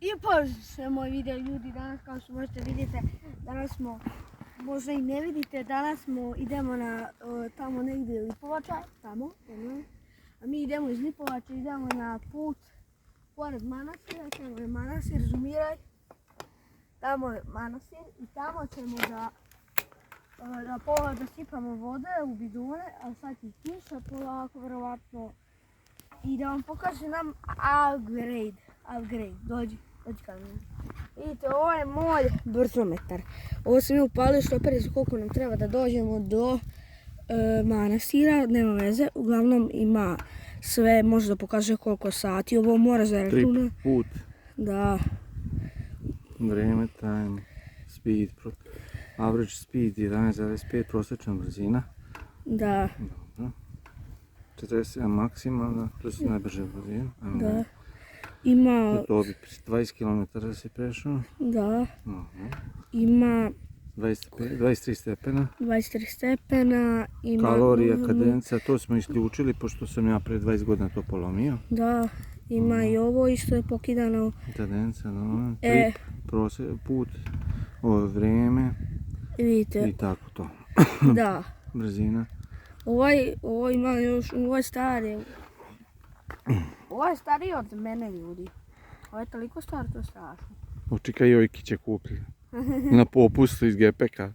I pozdrav sve moji video ljudi, danas kao što možete vidjeti, danas smo, možda i ne vidite, danas idemo na tamo negdje Lipovača, tamo, a mi idemo iz Lipovača, idemo na put pored manastira, tamo je manastir, Žumiraj, tamo je manastir i tamo ćemo da sipamo vode u bidone, a sad je kiša polako, vjerovatno, i da vam pokažem nam upgrade, dođi kad mi. Vidite, ovo je moj brzometar. Ovo sam mi upalio štopere za koliko nam treba da dođemo do manastira, nema veze, uglavnom ima sve, može da pokaže koliko sati, ovo mora za računa. 3 put. Da. Vreme, time, speed, average speed 11,5, prosječna brzina. Da. Dobro. 47 maksimalna, to su najbrže brzine. Da. Ima... To bi 20 km si prešao. Da. Ima... 23 stepena. 23 stepena, ima... Kalorija, kadenca, to smo isključili pošto sam ja pre 20 godina to polomio. Da, ima i ovo isto je pokidano. Kadenca, no, put, ovo vrijeme. Vidite. I tako to. Da. Brzina. Ovo ima još, ovo je stari. Ovo je stariji od mene ljudi. Ovo je toliko star, to je strašno. Očekaj, Jojki će kupiti. Na popustu iz Gepeka.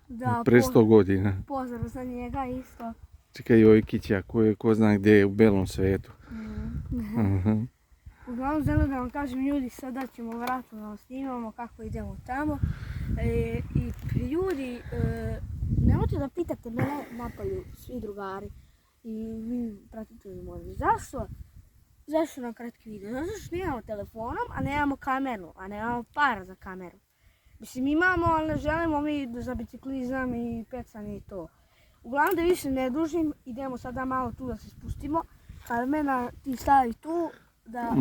Da, pre 100 godina. Pozdrav za njega isto. Čekaj, Jojkića, ko zna gdje je u belom svijetu. Uglavnom želim da vam kažem ljudi, sada ćemo vratno da vam snimamo kako idemo tamo. I ljudi, nemojte da pitate mene napolju, svi drugari. I vi pratite mi možda. Zašto nam kratki video? Zato što snimamo telefonom, a nemamo kameru, a nemamo para za kameru. Mislim imamo, ali ne želimo mi za biciklizam i pecanje i to. Uglavnom da više ne dužim, idemo sada malo tu da se spustimo. Carmena, ti stavi tu da...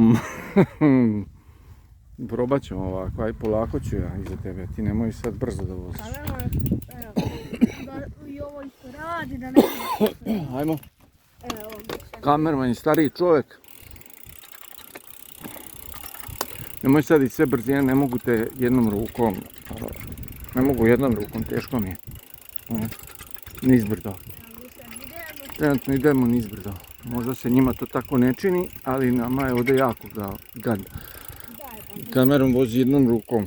Probat ćemo ovako, aj polako ću ja iza tebe, ti nemoj sad brzo da voziš. Carmena, evo, i ovo isto radi, da ne... Ajmo. Kamerman je stariji čovjek. Nemoj sad i sve brzine, ne mogu te jednom rukom. Ne mogu jednom rukom, teško mi je. Nizbrdo. Trenutno idemo nizbrdo. Možda se njima to tako ne čini, ali nama je ovdje jako gad. Kamerom vozi jednom rukom.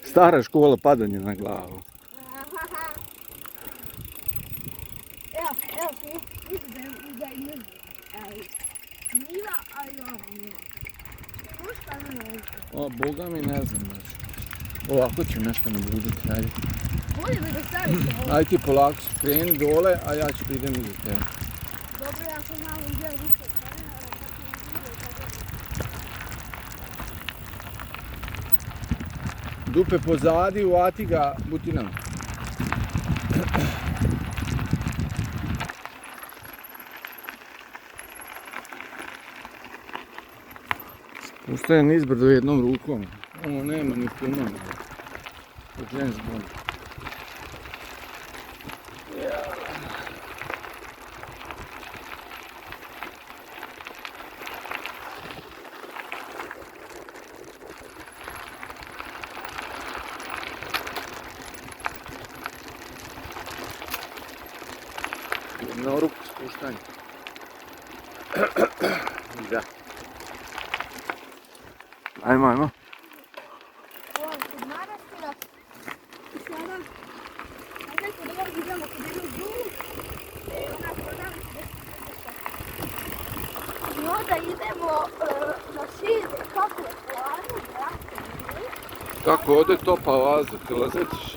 Stara škola, padanje na glavu. Evo, vidi da je Njiva, a i ovo njiva. Možeš Carmena ovdje? Boga mi ne znam znači. Ovako ću nešto nabuditi, ajde. Bolje bi da staviš ovo. Ajde ti polako kreni dole, a ja ću idem iza tebe. Dobro, ja sam malo gdje više Carmena, Dupe pozadi, uvati ga butinama. Spuštajem nizbrdo jednom rukom. Ovo nema ni puno. Od James Bond. Jedno ruku spuštanje. Da. Ajmo. Ovo je kod manastira. I sada, ajde kod ovog idemo kod jednog drugu. Ona prodavlja se I onda idemo na širne kaple planu, Kako ode topa vazduh, ti lazetiš?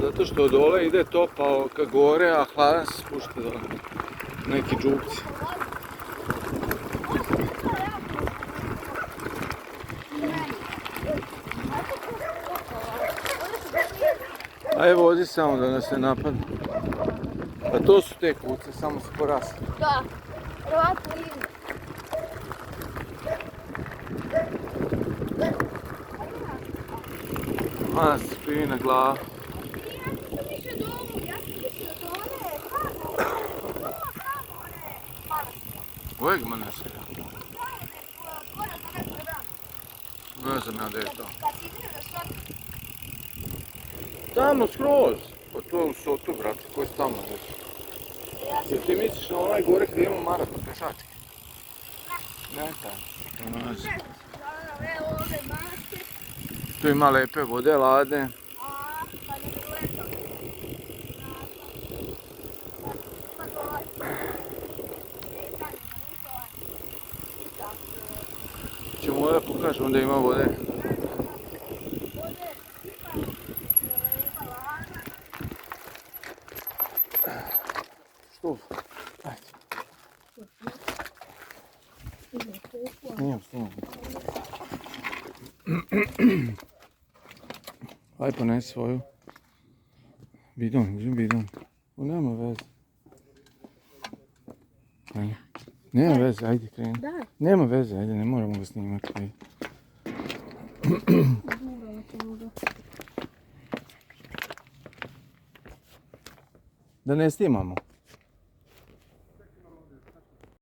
Zato što od dole ide topa ka gore, a hladan se spušta dole. Neki džupci. Ajde vozi samo da nas ne napadne. A to su te kuce, samo su porasle. Da, vjerovatno ide. A, spivi na glavu. Ja sam više do ovog, ja sam više do one Kojeg manastira? Ne znam ja gdje je to. Tamo skroz. Pa to je u Sotu, brate, koji je tamo već. Jel ti misliš na onaj gore gdje imamo maraton pešački? Ne tamo. Evo ovdje maske. Tu ima lepe vode, ladne. Pa ne leto. Pa dolazi. Ćemo ovdje pokažemo da ima vode. Što? Ajde. Snimam. Aj ponesi svoju. Bidon. O, nema veze. Ajde. Nema veze, ajde kreni. Daj. Nema veze, ajde, ne moramo ga snimati. Ajde. Da ne snimamo.